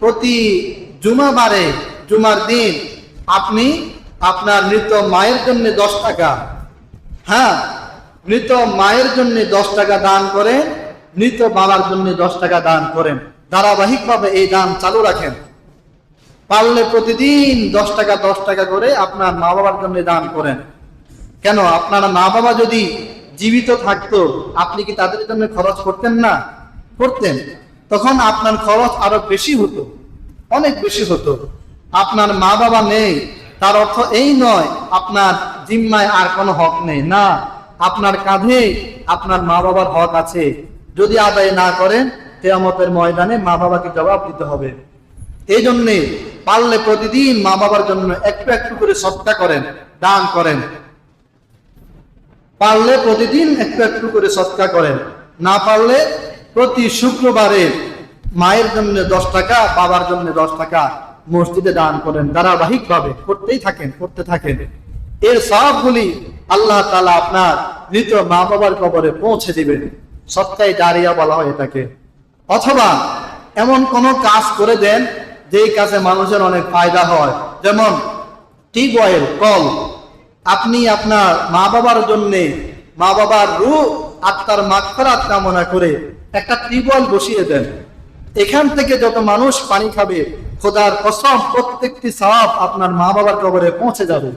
প্রতি জুমাবারে জুমার দিন আপনি আপনার মৃত মায়ের জন্য 10 টাকা, হ্যাঁ, মৃত মায়ের জন্য 10 টাকা দান করেন, মৃত বাবার জন্য 10 টাকা দান করেন। ধারাবাহিকভাবে এই দান চালু রাখেন। পারলে প্রতিদিন 10 টাকা করে আপনার মা বাবার জন্য দান করেন। কেন, আপনার মা বাবা যদি জীবিত থাকতো আপনি কি তাদের জন্য খরচ করতেন না? করতেন। তখন আপনার খরচ আরো বেশি হতো, অনেক বেশি হতো। আপনার মা বাবা নেই তার অর্থ এই নয় আপনার জিম্মায় আর কোনো হক নেই, না, আপনার কাঁধে আপনার মা বাবার হক আছে। যদি আদায় না করেন কিয়ামতের ময়দানে মা বাবাকে জবাব দিতে হবে। এই জন্যে পারলে প্রতিদিন মা বাবার জন্য একটু একটু করে সদকা করেন, দান করেন। পারলে প্রতিদিন একটু একটু করে সদকা করেন, না পারলে প্রতি শুক্রবারে মায়ের জন্য 10 টাকা, বাবার জন্য 10 টাকা মসজিদে দান করেন। ধারাবাহিকভাবে করতেই থাকেন, করতে থাকেন। এর সবগুলি আল্লাহ তাআলা আপনার মৃত মা বাবার কবরে পৌঁছে দিবেন। সদকায়ে জারিয়া বলা হয় এটাকে। অথবা এমন কোন কাজ করে দেন যেই কাজে মানুষের অনেক ফায়দা হয়, যেমন টিউবওয়েল, কল। আপনি আপনার মা বাবার জন্য, মা বাবার রূহ আত্মার মাগফিরাত কামনা করে একটা টিউবওয়েল বসিয়ে দেন। এখান থেকে যত মানুষ পানি খাবে খোদার কসম প্রত্যেকটি সওয়াব আপনার মা বাবার কবরে পৌঁছে যাবে।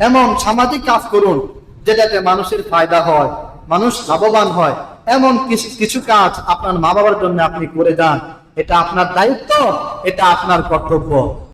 এমন সামাজিক কাজ করুন যেটাতে মানুষের ফায়দা হয়, মানুষ লাভবান হয়। এমন কিছু কাজ আপনার মা বাবার জন্য আপনি করে যান। এটা আপনার দায়িত্ব, এটা আপনার কর্তব্য।